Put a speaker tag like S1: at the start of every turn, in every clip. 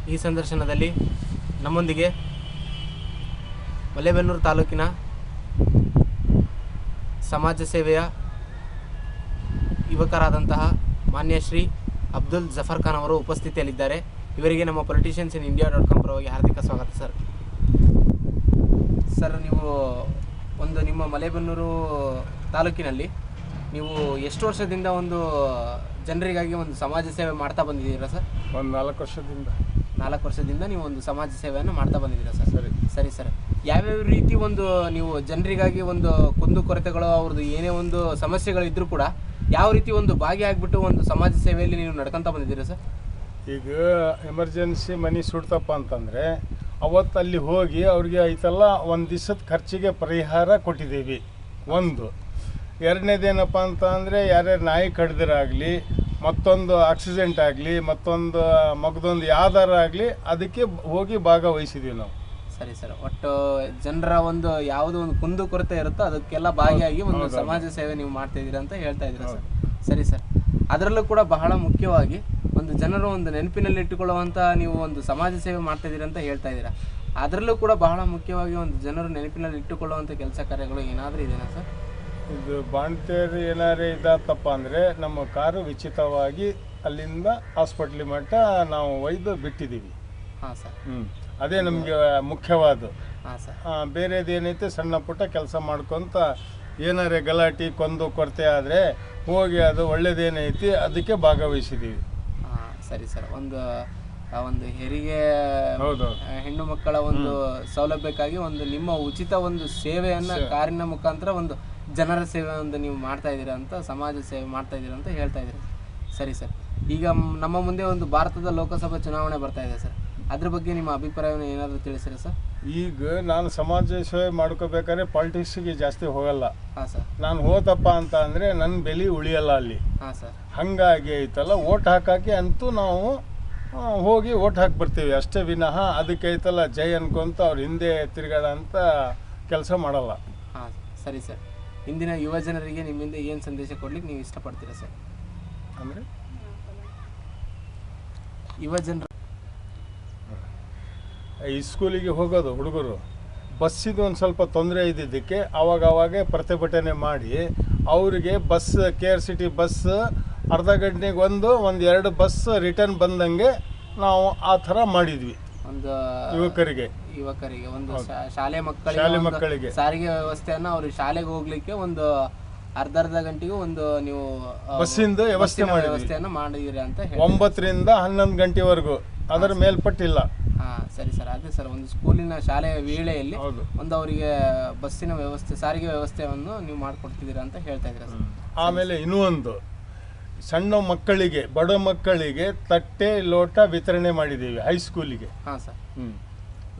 S1: ಈ ಸಂದರ್ಶನದಲ್ಲಿ ನಮ್ಮೊಂದಿಗೆ ಮಲೇಬೆನ್ನೂರು ತಾಲೂಕಿನ ಸಮಾಜ ಸೇವೆಯ ಯುವಕರಾದಂತಹ ಮಾನ್ಯ ಶ್ರೀ ಅಬ್ದುಲ್ ಜಫರ್ ಖಾನ್ ಅವರು ಉಪಸ್ಥಿತಿಯಲ್ಲಿದ್ದಾರೆ. ಇವರಿಗೆ ನಮ್ಮ politiciansinIndia.com ಪರವಾಗಿ ಹಾರ್ದಿಕ ಸ್ವಾಗತ ಸರ್. ಸರ್, ನೀವು ನಿಮ್ಮ ಮಲೇಬೆನ್ನೂರು ತಾಲೂಕಿನಲ್ಲಿ ನೀವು ಎಷ್ಟು ವರ್ಷದಿಂದ ಒಂದು ಜನರಿಗಾಗಿ ಒಂದು ಸಮಾಜ ಸೇವೆ ಮಾಡ್ತಾ ಬಂದಿದ್ದೀರಾ ಸರ್?
S2: ಒಂದು 4 ವರ್ಷದಿಂದ.
S1: 4 ವರ್ಷದಿಂದ ನೀವು ಒಂದು ಸಮಾಜ ಸೇವೆಯನ್ನು ಮಾಡ್ತಾ ಬಂದಿದ್ದೀರಾ ಸರ್? ಸರಿ ಸರ್. ಯಾವ್ಯಾವ ರೀತಿ ಒಂದು ನೀವು ಜನರಿಗಾಗಿ ಒಂದು ಕುಂದುಕೊರತೆಗಳು ಅವ್ರದ್ದು ಏನೇ ಒಂದು ಸಮಸ್ಯೆಗಳಿದ್ರೂ ಕೂಡ ಯಾವ ರೀತಿ ಒಂದು ಭಾಗಿಯಾಗ್ಬಿಟ್ಟು ಒಂದು ಸಮಾಜ ಸೇವೆಯಲ್ಲಿ ನೀವು ನಡ್ಕೊಂತ ಬಂದಿದ್ದೀರಾ ಸರ್?
S2: ಈಗ ಎಮರ್ಜೆನ್ಸಿ ಮನಿ ಸುಡ್ತಪ್ಪ ಅಂತಂದರೆ ಅವತ್ತು ಅಲ್ಲಿ ಹೋಗಿ ಅವ್ರಿಗೆ ಐತಲ್ಲ ಒಂದು ದಿವಸದ ಖರ್ಚಿಗೆ ಪರಿಹಾರ ಕೊಟ್ಟಿದ್ದೀವಿ. ಒಂದು ಎರಡನೇದೇನಪ್ಪ ಅಂತ ಅಂದರೆ ಯಾರ್ಯಾರು ನಾಯಿ ಕಡ್ದಿರಾಗಲಿ, ಮತ್ತೊಂದು ಆಕ್ಸಿಡೆಂಟ್ ಆಗಲಿ, ಮತ್ತೊಂದು ಮಗದೊಂದು ಯಾವ್ದಾರ ಆಗಲಿ ಅದಕ್ಕೆ ಹೋಗಿ ಭಾಗವಹಿಸಿದ್ದೀವಿ ನಾವು.
S1: ಸರಿ ಸರ್. ಒಟ್ಟು ಜನರ ಒಂದು ಯಾವುದೋ ಒಂದು ಕುಂದು ಕೊರತೆ ಇರುತ್ತೋ ಅದಕ್ಕೆಲ್ಲ ಭಾಗಿಯಾಗಿ ಒಂದು ಸಮಾಜ ಸೇವೆ ನೀವು ಮಾಡ್ತಾ ಇದ್ದೀರಾ ಅಂತ ಹೇಳ್ತಾ ಇದ್ದೀರಾ ಸರ್? ಸರಿ ಸರ್. ಅದರಲ್ಲೂ ಕೂಡ ಬಹಳ ಮುಖ್ಯವಾಗಿ ಒಂದು ಜನರು ಒಂದು ನೆನಪಿನಲ್ಲಿ ಇಟ್ಟುಕೊಳ್ಳುವಂಥ ನೀವು ಒಂದು ಸಮಾಜ ಸೇವೆ ಮಾಡ್ತಾ ಇದ್ದೀರಾ ಅಂತ ಹೇಳ್ತಾ ಇದ್ದೀರಾ. ಅದರಲ್ಲೂ ಕೂಡ ಬಹಳ ಮುಖ್ಯವಾಗಿ ಒಂದು ಜನರು ನೆನಪಿನಲ್ಲಿ ಇಟ್ಟುಕೊಳ್ಳುವಂಥ ಕೆಲಸ ಕಾರ್ಯಗಳು ಏನಾದರೂ ಇದೆಯಾ ಸರ್?
S2: ಇದು ಬಾಣ್ತೇರು ಏನಾರೇ ಇದಾತಪ್ಪ ಅಂದರೆ ನಮ್ಮ ಕಾರು ಉಚಿತವಾಗಿ ಅಲ್ಲಿಂದ ಹಾಸ್ಪಿಟ್ಲಿ ಮಟ್ಟ ನಾವು ಒಯ್ದು ಬಿಟ್ಟಿದ್ದೀವಿ.
S1: ಹಾಂ ಸರ್.
S2: ಅದೇ ನಮಗೆ ಮುಖ್ಯವಾದ.
S1: ಹಾಂ ಸರ್.
S2: ಬೇರೆದೇನೈತೆ ಸಣ್ಣ ಪುಟ್ಟ ಕೆಲಸ ಮಾಡ್ಕೊತ ಏನಾರೇ ಗಲಾಟೆ ಕೊಂದು ಕೊರತೆ ಆದರೆ ಹೋಗಿ ಅದು ಒಳ್ಳೇದೇನೈತಿ ಅದಕ್ಕೆ ಭಾಗವಹಿಸಿದ್ದೀವಿ.
S1: ಹಾಂ ಸರಿ ಸರ್. ಒಂದು ಹೆರಿಗೆ ಹೆಣ್ಣು ಮಕ್ಕಳ ಒಂದು ಸೌಲಭ್ಯಕ್ಕಾಗಿ ಒಂದು ನಿಮ್ಮ ಉಚಿತ ಒಂದು ಸೇವೆಯನ್ನು ಕಾರಿನ ಮುಖಾಂತರ ಒಂದು ಜನರ ಸೇವೆ ಒಂದು ನೀವು ಮಾಡ್ತಾ ಇದ್ದೀರಾ ಅಂತ, ಸಮಾಜ ಸೇವೆ ಮಾಡ್ತಾ ಇದ್ದೀರಾ ಅಂತ ಹೇಳ್ತಾ ಇದ್ದೀರಾ. ಸರಿ ಸರ್. ಈಗ ನಮ್ಮ ಮುಂದೆ ಒಂದು ಭಾರತದ ಲೋಕಸಭಾ ಚುನಾವಣೆ ಬರ್ತಾ ಇದೆ ಸರ್. ಅದ್ರ ಬಗ್ಗೆ ನಿಮ್ಮ ಅಭಿಪ್ರಾಯವನ್ನು ಏನಾದರೂ ತಿಳಿಸಿರಿ ಸರ್?
S2: ಈಗ ನಾನು ಸಮಾಜ ಸೇವೆ ಮಾಡ್ಕೋಬೇಕಾದ್ರೆ ಪಾಲಿಟಿಕ್ಸ್ಗೆ ಜಾಸ್ತಿ ಹೋಗಲ್ಲ.
S1: ಹಾಂ ಸರ್. ನಾನು
S2: ಹೋತಪ್ಪ ಅಂತ ಅಂದರೆ ನನ್ನ ಬೆಲೆ ಉಳಿಯಲ್ಲ ಅಲ್ಲಿ.
S1: ಹಾಂ ಸರ್.
S2: ಹಾಗಾಗಿ ಐತಲ್ಲ ಓಟ್ ಹಾಕಿ ಅಂತೂ ನಾವು ಹೋಗಿ ಓಟ್ ಹಾಕಿ ಬರ್ತೀವಿ ಅಷ್ಟೇ ವಿನಃ ಅದಕ್ಕೆ ಐತಲ್ಲ ಜೈ ಅನ್ಕೊಂತ ಅವ್ರ ಹಿಂದೆ ತಿರುಗಾಡ ಅಂತ ಕೆಲಸ ಮಾಡಲ್ಲ.
S1: ಹಾಂ ಸರಿ ಸರ್. ಇಂದಿನ ಯುವ ಜನರಿಗೆ ನಿಮ್ಮಿಂದ ಏನು ಸಂದೇಶ ಕೊಡ್ಲಿಕ್ಕೆ ನೀವು ಇಷ್ಟಪಡ್ತೀರಾ ಸರ್?
S2: ಅಂದರೆ
S1: ಯುವ ಜನರು
S2: ಈ ಸ್ಕೂಲಿಗೆ ಹೋಗೋದು ಹುಡುಗರು ಬಸ್ಸಿದು ಒಂದು ಸ್ವಲ್ಪ ತೊಂದರೆ ಇದ್ದಿದ್ದಕ್ಕೆ ಅವಾಗವಾಗೆ ಪ್ರತಿಭಟನೆ ಮಾಡಿ ಅವರಿಗೆ ಬಸ್ KRCT ಬಸ್ ಅರ್ಧ ಗಂಟೆಗೆ ಒಂದು 2 ಬಸ್ ರಿಟರ್ನ್ ಬಂದಂಗೆ ನಾವು ಆ ಥರ ಮಾಡಿದ್ವಿ.
S1: ಒಂದು
S2: ಯುವಕರಿಗೆ
S1: ಒಂದು ಶಾಲೆ ಮಕ್ಕಳಿಗೆ ಸಾರಿಗೆ ವ್ಯವಸ್ಥೆಯನ್ನು ಅವ್ರಿಗೆ ಶಾಲೆಗೆ ಹೋಗ್ಲಿಕ್ಕೆ ಒಂದು ಅರ್ಧ ಗಂಟೆಗೆ ಒಂದು ನೀವು
S2: ಬಸ್ಸಿಂದ
S1: ವ್ಯವಸ್ಥೆಯನ್ನು ಮಾಡಿದಿರಿ ಅಂತ
S2: 9 ರಿಂದ 11 ಗಂಟೆವರೆಗೂ ಅದರ ಮೇಲ್ಪಟ್ಟಿಲ್ಲ.
S1: ಹಾಂ ಸರಿ ಸರ್. ಅದೇ ಸರ್, ಒಂದು ಸ್ಕೂಲಿನ ಶಾಲೆಯ ವೇಳೆಯಲ್ಲಿ ಒಂದು ಅವರಿಗೆ ಬಸ್ಸಿನ ವ್ಯವಸ್ಥೆ, ಸಾರಿಗೆ ವ್ಯವಸ್ಥೆಯನ್ನು ನೀವು ಮಾಡಿಕೊಡ್ತಿದ್ದೀರಾ ಅಂತ ಹೇಳ್ತಾ ಇದ್ದೀರಾ ಸರ್?
S2: ಆಮೇಲೆ ಇನ್ನೂ ಒಂದು ಸಣ್ಣ ಮಕ್ಕಳಿಗೆ, ಬಡ ಮಕ್ಕಳಿಗೆ ತಟ್ಟೆ ಲೋಟ ವಿತರಣೆ ಮಾಡಿದ್ದೀವಿ ಹೈಸ್ಕೂಲಿಗೆ.
S1: ಹಾಂ ಸರ್.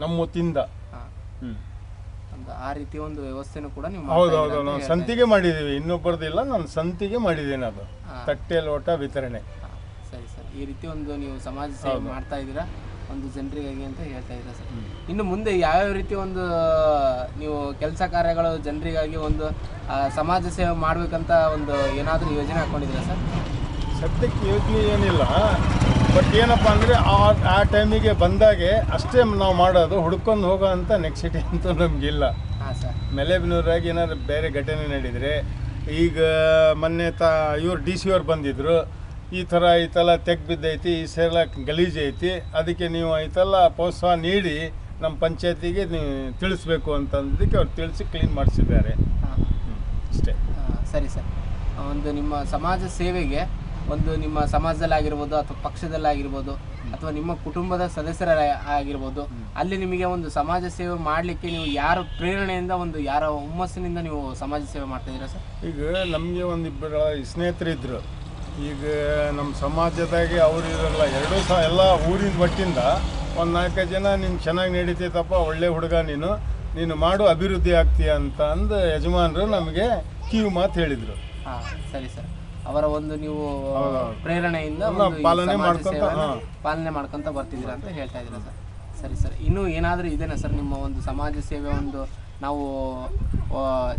S2: ನಮ್ಮ ವತಿಯಿಂದ.
S1: ಹಾಂ, ಆ ರೀತಿ ಒಂದು ವ್ಯವಸ್ಥೆನೂ ಕೂಡ ನೀವು
S2: ಹೌದೌದು ನಾವು ಸಂತಿಗೆ ಮಾಡಿದ್ದೀವಿ, ಇನ್ನೊಬ್ಬರದಿಲ್ಲ, ನಾನು ಸಂತಿಗೆ ಮಾಡಿದ್ದೀನಿ ಅದು ತಟ್ಟೆ ಲೋಟ ವಿತರಣೆ.
S1: ಸರಿ ಸರ್. ಈ ರೀತಿ ಒಂದು ನೀವು ಸಮಾಜ ಸೇವೆ ಮಾಡ್ತಾ ಇದ್ದೀರಾ ಒಂದು ಜನರಿಗಾಗಿ ಅಂತ ಹೇಳ್ತಾ ಇದ್ದೀರಾ ಸರ್. ಇನ್ನು ಮುಂದೆ ಯಾವ್ಯಾವ ರೀತಿ ಒಂದು ನೀವು ಕೆಲಸ ಕಾರ್ಯಗಳು ಜನರಿಗಾಗಿ ಒಂದು ಸಮಾಜ ಸೇವೆ ಮಾಡ್ಬೇಕಂತ ಒಂದು ಏನಾದರೂ ಯೋಜನೆ ಹಾಕ್ಕೊಂಡಿದ್ದೀರಾ ಸರ್?
S2: ಸದ್ಯಕ್ಕೆ ಯೋಜನೆ ಏನಿಲ್ಲ, ಬಟ್ ಏನಪ್ಪ ಅಂದರೆ ಆ ಟೈಮಿಗೆ ಬಂದಾಗೆ ಅಷ್ಟೇ ನಾವು ಮಾಡೋದು, ಹುಡ್ಕೊಂಡು ಹೋಗೋ ಅಂತ ನೆಕ್ಸಿಟಿ ಅಂತೂ ನಮಗಿಲ್ಲ.
S1: ಹಾಂ ಸರ್.
S2: ಮಲೇಬೆನ್ನೂರಾಗಿ ಏನಾದ್ರು ಬೇರೆ ಘಟನೆ ನಡೆದರೆ, ಈಗ ಮೊನ್ನೆ ಇವ್ರು DC ಅವ್ರು ಬಂದಿದ್ದರು, ಈ ಥರ ಐತಲ್ಲ ತೆಗ್ ಬಿದ್ದೈತಿ, ಈ ಸಲ ಗಲೀಜು ಐತಿ, ಅದಕ್ಕೆ ನೀವು ಐತಲ್ಲ ಪ್ರೋತ್ಸಾಹ ನೀಡಿ ನಮ್ಮ ಪಂಚಾಯತಿಗೆ ನೀವು ತಿಳಿಸ್ಬೇಕು ಅಂತಂದಕ್ಕೆ ಅವ್ರು ತಿಳಿಸಿ ಕ್ಲೀನ್ ಮಾಡಿಸಿದ್ದಾರೆ. ಅಷ್ಟೇ.
S1: ಸರಿ ಸರ್. ಒಂದು ನಿಮ್ಮ ಸಮಾಜ ಸೇವೆಗೆ ಒಂದು ನಿಮ್ಮ ಸಮಾಜದಲ್ಲಾಗಿರ್ಬೋದು ಅಥವಾ ಪಕ್ಷದಲ್ಲಾಗಿರ್ಬೋದು ಅಥವಾ ನಿಮ್ಮ ಕುಟುಂಬದ ಸದಸ್ಯರ ಆಗಿರ್ಬೋದು, ಅಲ್ಲಿ ನಿಮಗೆ ಒಂದು ಸಮಾಜ ಸೇವೆ ಮಾಡಲಿಕ್ಕೆ ನೀವು ಯಾರ ಪ್ರೇರಣೆಯಿಂದ, ಒಂದು ಯಾರ ಹುಮ್ಮಸ್ಸಿನಿಂದ ನೀವು ಸಮಾಜ ಸೇವೆ ಮಾಡ್ತಾಯಿದ್ದೀರಾ ಸರ್?
S2: ಈಗ ನಮಗೆ ಒಂದಿಬ್ಬರು ಸ್ನೇಹಿತರಿದ್ದರು. ಈಗ ನಮ್ಮ ಸಮಾಜದಾಗೆ ಅವರು ಇರಲ್ಲ, ಎರಡೂ ಸಹ ಎಲ್ಲ ಊರಿನ ಮಟ್ಟಿಂದ ಒಂದು 4 ಜನ ನೀನು ಚೆನ್ನಾಗಿ ನಡೀತೈತಪ್ಪ, ಒಳ್ಳೆ ಹುಡುಗ ನೀನು ಮಾಡು, ಅಭಿವೃದ್ಧಿ ಆಗ್ತೀಯ ಅಂತ ಅಂದು ಯಜಮಾನರು ನಮಗೆ ಕಿವಿ ಮಾತು ಹೇಳಿದರು.
S1: ಹಾಂ ಸರಿ ಸರ್. ಅವರ ಒಂದು ನೀವು ಪ್ರೇರಣೆಯಿಂದ ಪಾಲನೆ ಮಾಡ್ಕೊತ ಬರ್ತಿದ್ದೀರಾ ಅಂತ ಹೇಳ್ತಾ ಇದ್ದೀರಾ ಸರ್? ಸರಿ ಸರ್. ಇನ್ನೂ ಏನಾದರೂ ಇದೆಯಾ ಸರ್ ನಿಮ್ಮ ಒಂದು ಸಮಾಜ ಸೇವೆ ಒಂದು ನಾವು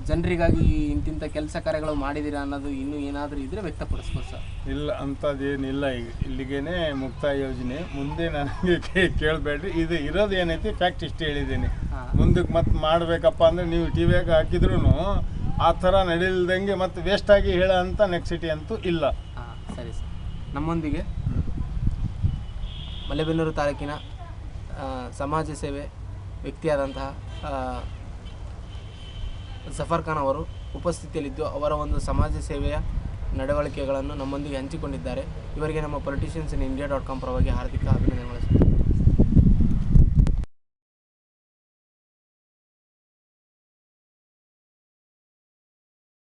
S1: ಜನರಿಗಾಗಿ ಇಂತಿಂಥ ಕೆಲಸ ಕಾರ್ಯಗಳು ಮಾಡಿದ್ದೀರಾ ಅನ್ನೋದು ಇನ್ನೂ ಏನಾದರೂ ಇದ್ದರೆ ವ್ಯಕ್ತಪಡಿಸ್ಬೋದು ಸರ್.
S2: ಇಲ್ಲ ಅಂಥದ್ದೇನಿಲ್ಲ. ಈಗ ಇಲ್ಲಿಗೇನೆ ಮುಕ್ತಾಯ ಯೋಜನೆ. ಮುಂದೆ ನನಗೆ ಕೇಳಬೇಡ್ರಿ. ಇದು ಇರೋದು ಏನೈತಿ ಫ್ಯಾಕ್ಟ್ ಇಷ್ಟು ಹೇಳಿದ್ದೀನಿ. ಮುಂದಕ್ಕೆ ಮತ್ತೆ ಮಾಡಬೇಕಪ್ಪ ಅಂದರೆ ನೀವು ಟಿ ವಿಯಾಗ ಹಾಕಿದ್ರೂ ಆ ಥರ ನಡೀಲ್ದಂಗೆ ಮತ್ತು ವೇಸ್ಟಾಗಿ ಹೇಳೋ ಅಂಥ ನೆಕ್ಸಿಟಿ ಅಂತೂ ಇಲ್ಲ.
S1: ಸರಿ ಸರ್. ನಮ್ಮೊಂದಿಗೆ ಮಲೆಬೆನ್ನೂರು ತಾಲೂಕಿನ ಸಮಾಜ ಸೇವೆ ವ್ಯಕ್ತಿಯಾದಂತಹ ಜಫರ್ ಖಾನ್ ಅವರು ಉಪಸ್ಥಿತಿಯಲ್ಲಿದ್ದು ಅವರ ಒಂದು ಸಮಾಜ ಸೇವೆಯ ನಡವಳಿಕೆಗಳನ್ನು ನಮ್ಮೊಂದಿಗೆ ಹಂಚಿಕೊಂಡಿದ್ದಾರೆ. ಇವರಿಗೆ ನಮ್ಮ politiciansinIndia.com ಪರವಾಗಿ ಹಾರ್ದಿಕ ಅಭಿನಂದನೆಗಳು.